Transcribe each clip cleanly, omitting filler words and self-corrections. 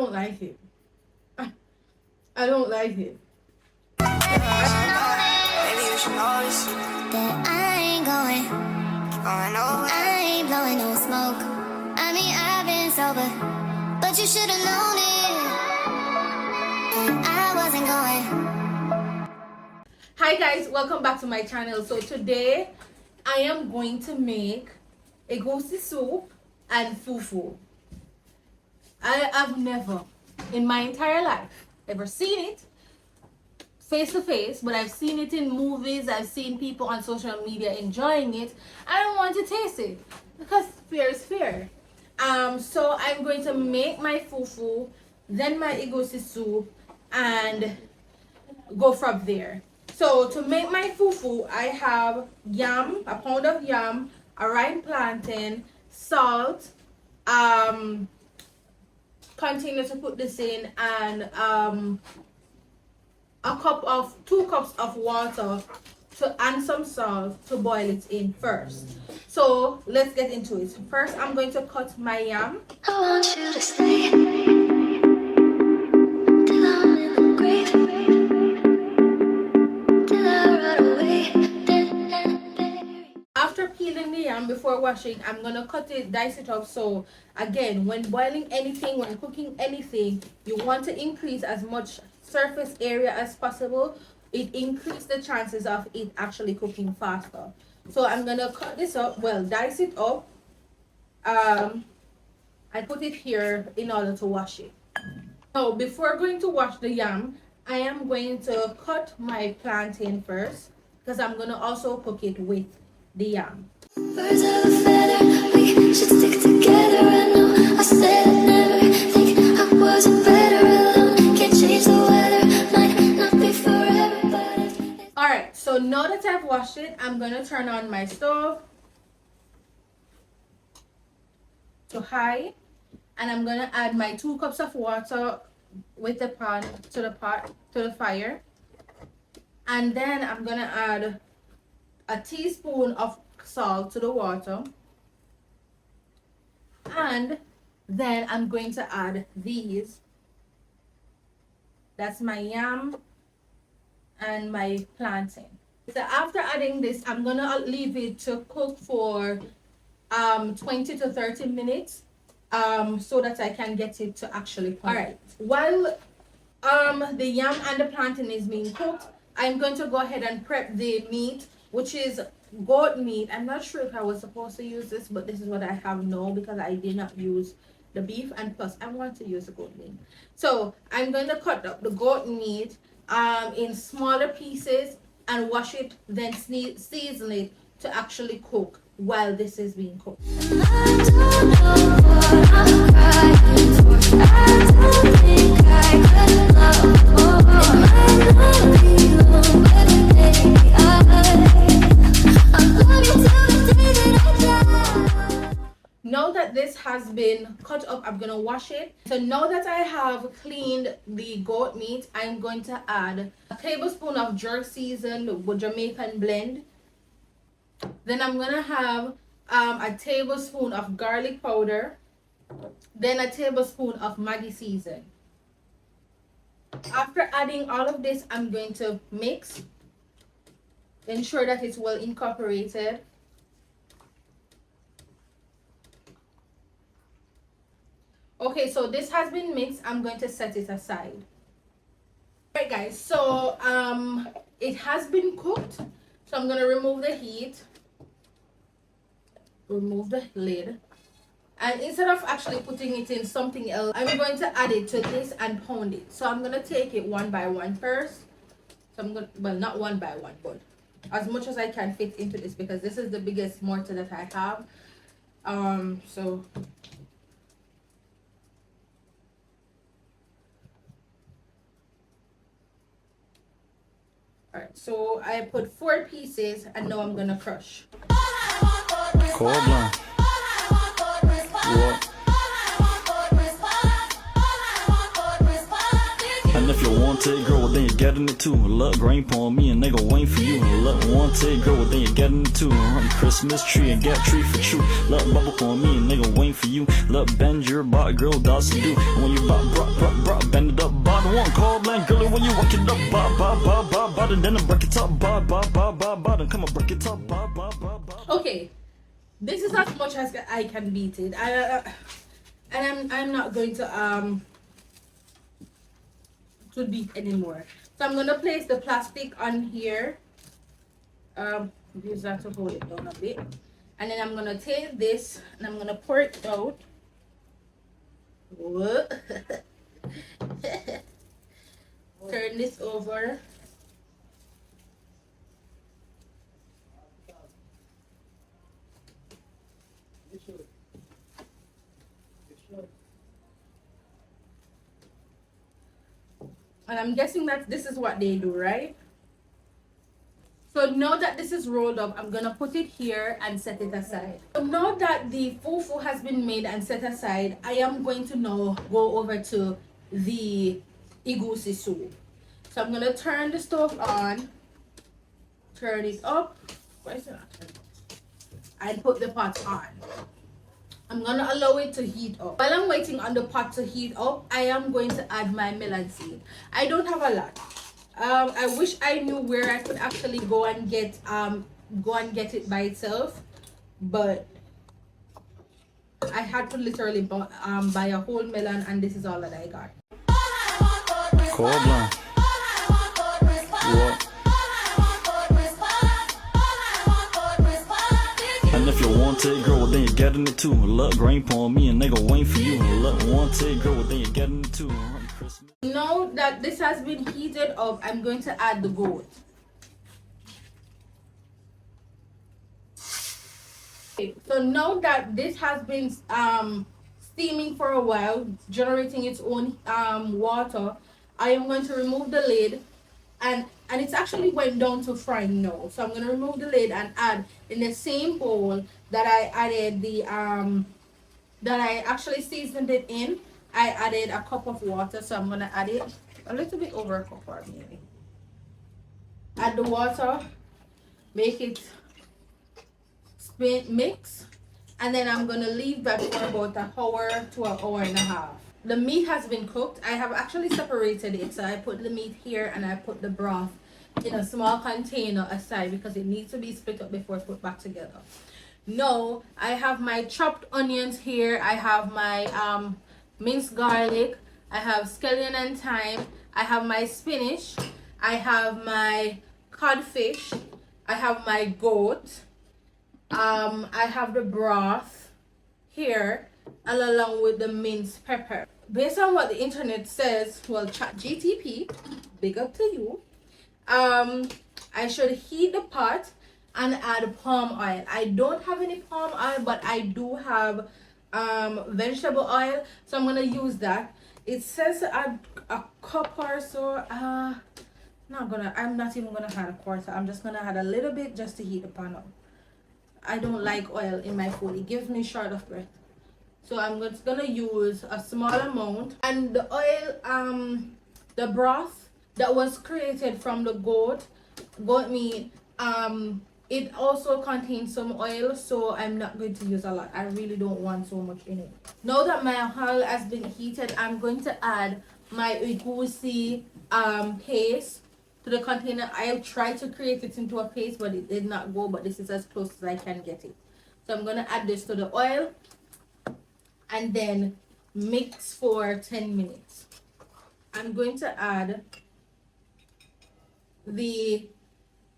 don't like it. I don't like it. Maybe you should notice that I ain't going nowhere. I ain't blowing no smoke. I mean, I've been sober, but you should have known it. I wasn't going. Hi guys, welcome back to my channel. So today I am going to make egusi soup and fufu. I have never in my entire life ever seen it face to face, but I've seen it in movies. I've seen people on social media enjoying it. I don't want to taste it because fear is fear. So I'm going to make my fufu, then my egusi soup, and go from there. So to make my fufu, I have yam, a pound of yam, a ripe plantain, salt, container to put this in, and 2 cups of water and some salt to boil it in first. So let's get into it. First, I'm going to cut my yam. I want you to stay till I'm in the grave, till I run away. After peeling the yam before washing, I'm gonna dice it up. So again, when boiling anything, when cooking anything, you want to increase as much surface area as possible. It increases the chances of it actually cooking faster. So I'm gonna cut this up, dice it up. I put it here in order to wash it. So before going to wash the yam, I am going to cut my plantain first because I'm gonna also cook it with the yam. Birds of a feather, we should stick together. I know I said I'd never think I wasn't better alone. Can't change the weather, might not be forever, but Alright, so now that I've washed it, I'm gonna turn on my stove to high, and I'm gonna add my 2 cups of water with the pan to the fire, and then I'm gonna add a teaspoon of salt to the water, and then I'm going to add these. That's my yam and my plantain. So after adding this, I'm gonna leave it to cook for 20 to 30 minutes so that I can get it to actually cook. All right, while the yam and the plantain is being cooked, I'm going to go ahead and prep the meat, which is goat meat. I'm not sure if I was supposed to use this, but this is what I have now because I did not use the beef, and plus I want to use the goat meat. So I'm going to cut up the goat meat in smaller pieces and wash it, then season it to actually cook while this is being cooked. I don't know what I'm crying for. I don't think I could love more. It might not be long, but maybe I'll love you till the day that I die. Now that this has been cut up, I'm gonna wash it. So now that I have cleaned the goat meat, I'm going to add a tablespoon of jerk seasoned with Jamaican blend. Then I'm gonna have a tablespoon of garlic powder, then a tablespoon of Maggi season. After adding all of this, I'm going to mix, ensure that it's well incorporated. Okay, so this has been mixed. I'm going to set it aside. Alright guys, so it has been cooked. So I'm gonna remove the heat, remove the lid, and instead of actually putting it in something else, I'm going to add it to this and pound it. So I'm gonna take it one by one first. So I'm gonna, not one by one, but as much as I can fit into this because this is the biggest mortar that I have. Alright, so I put 4 pieces and now I'm gonna crush. Cobra. What? And if you want want it, girl, well then you're getting it too. Look, grandpa on me and they gon' wait for you. Look, want it, girl, well then you're getting it too. Run Christmas tree and get tree for true. Look, bubble for me and they gon' wait for you. Look, bend your body, girl, that's to do. And when you bend it up, bottom one call blank, girl, when you walk it up, bottom, then I break it up, bottom, come on, break it up, Okay, this is as much as I can beat it. And I'm not going to beat anymore. So I'm gonna place the plastic on here. Use that to hold it down a bit. And then I'm gonna take this and I'm gonna pour it out. Whoa. Turn this over. And I'm guessing that this is what they do, right? So now that this is rolled up, I'm gonna put it here and set it aside. So now that the fufu has been made and set aside, I am going to now go over to the egusi soup. So I'm gonna turn the stove on, turn it up. Why is it not turning up? And put the pot on. I'm gonna allow it to heat up. While I'm waiting on the pot to heat up, I am going to add my melon seed. I don't have a lot. I wish I knew where I could actually go and get it by itself, but I had to literally buy a whole melon, and this is all that I got. Call blank. What? And if you want it, girl, well then you're getting it too. Look, grandpa on me and they gon' wait for you. Look, want it, girl, well then you're getting it too. Now that this has been heated up, I'm going to add the goat. Okay, so now that this has been steaming for a while, generating its own water, I am going to remove the lid, and it's actually went down to frying now. So I'm going to remove the lid and add in the same bowl that I added the that I actually seasoned it in. I added a cup of water, so I'm going to add it a little bit over a cup or maybe. Add the water, make it mix, and then I'm going to leave that for about an hour to an hour and a half. The meat has been cooked. I have actually separated it, so I put the meat here and I put the broth in a small container aside because it needs to be split up before put back together. Now I have my chopped onions here. I have my minced garlic. I have scallion and thyme. I have my spinach. I have my codfish. I have my goat. I have the broth here, and along with the minced pepper. Based on what the internet says, well, ChatGTP, big up to you. I should heat the pot and add palm oil. I don't have any palm oil, but I do have vegetable oil, so I'm gonna use that. It says to add a cup or so. I'm not even gonna add a quarter. I'm just gonna add a little bit just to heat the pan up. I don't like oil in my food. It gives me short of breath. So I'm just gonna use a small amount. And the oil, the broth that was created from the goat meat, it also contains some oil, so I'm not going to use a lot. I really don't want so much in it. Now that my oil has been heated, I'm going to add my egusi paste to the container. I tried to create it into a paste, but it did not go, but this is as close as I can get it. So I'm going to add this to the oil and then mix for 10 minutes. I'm going to add the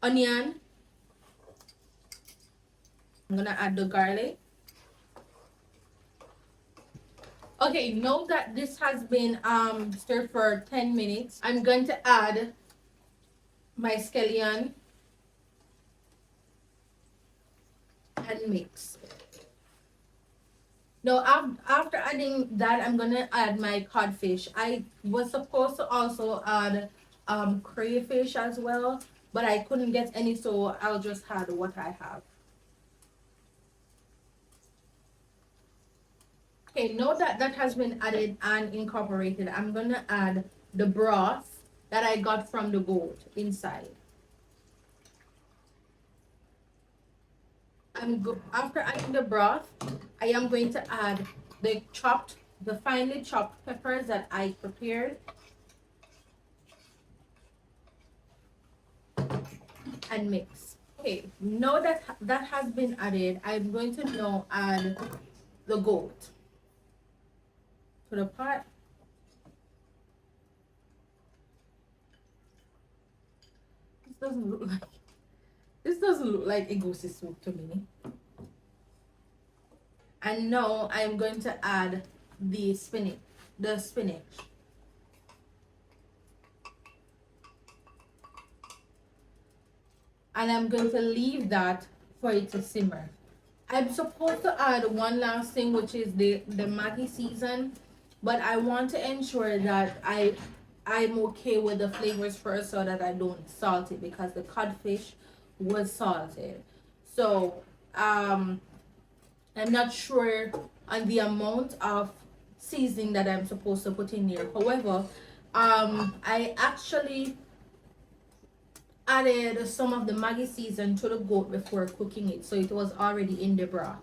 onion. I'm gonna add the garlic. Okay, now that this has been stirred for 10 minutes, I'm going to add my scallion and mix. Now after adding that, I'm gonna add my codfish. I was supposed to also add crayfish as well, but I couldn't get any, so I'll just add what I have. Okay, now that that has been added and incorporated, I'm gonna add the broth that I got from the goat inside. After adding the broth, I am going to add the finely chopped peppers that I prepared and mix. Okay, now that that has been added, I'm going to now add the goat to the pot. This doesn't look like egusi soup to me. And now I'm going to add the spinach. And I'm going to leave that for it to simmer. I'm supposed to add one last thing, which is the Maggi season, but I want to ensure that I'm okay with the flavors first so that I don't salt it, because the codfish was salted. So I'm not sure on the amount of seasoning that I'm supposed to put in here. However, I actually added some of the Maggi season to the goat before cooking it, so it was already in the broth.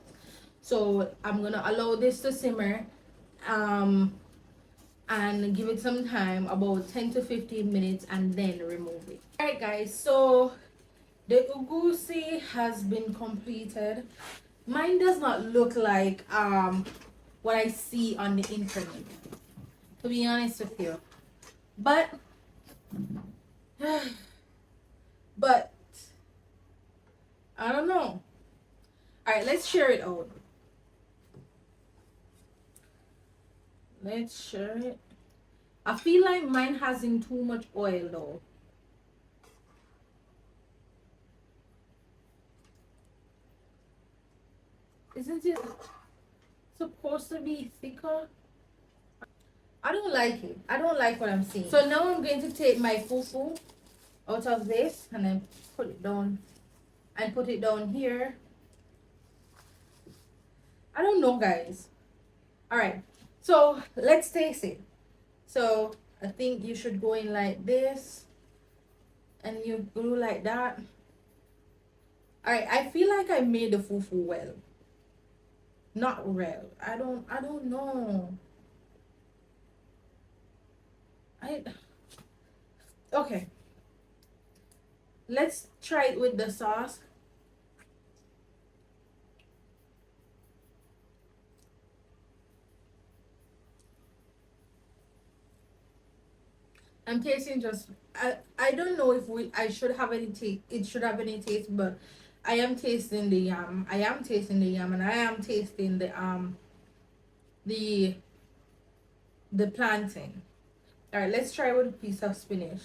So I'm gonna allow this to simmer and give it some time, about 10 to 15 minutes, and then remove it. All right guys, so the egusi has been completed. Mine does not look like what I see on the internet, to be honest with you, but but I don't know. All right, let's share it out. Let's share it. I feel like mine has in too much oil though. Isn't it supposed to be thicker? I don't like it. I don't like what I'm seeing. So now I'm going to take my fufu out of this and then put it down and put it down here. I don't know, guys. All right, so let's taste it. So I think you should go in like this and you go like that. All right, I feel like I made the fufu well. Not well. I don't know. Okay. Let's try it with the sauce. I'm tasting just I don't know if I should have any taste, it should have any taste, but I am tasting the yam. I am tasting the yam, and I am tasting the the plantain. All right, let's try with a piece of spinach.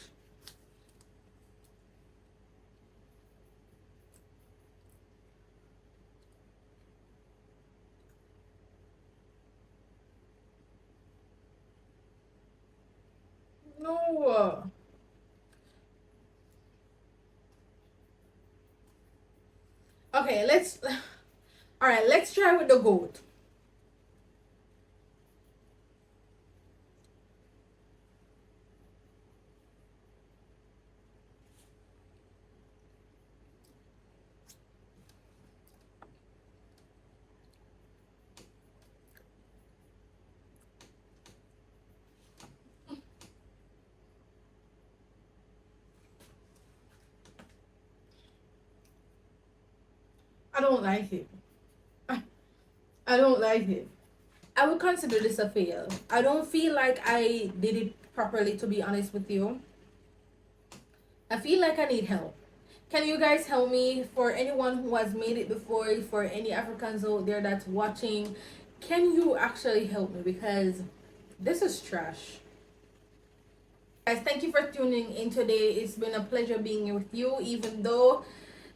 No. Okay, let's. All right, let's try with the goat. I don't like it. I don't like it. I would consider this a fail. I don't feel like I did it properly, to be honest with you. I feel like I need help. Can you guys help me? For anyone who has made it before, for any Africans out there that's watching, can you actually help me? Because this is trash. Guys, thank you for tuning in today. It's been a pleasure being here with you, even though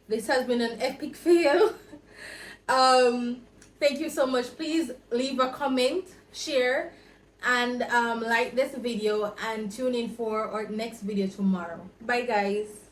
this has been an epic fail. Thank you so much. Please leave a comment, share, and like this video, and tune in for our next video tomorrow. Bye guys.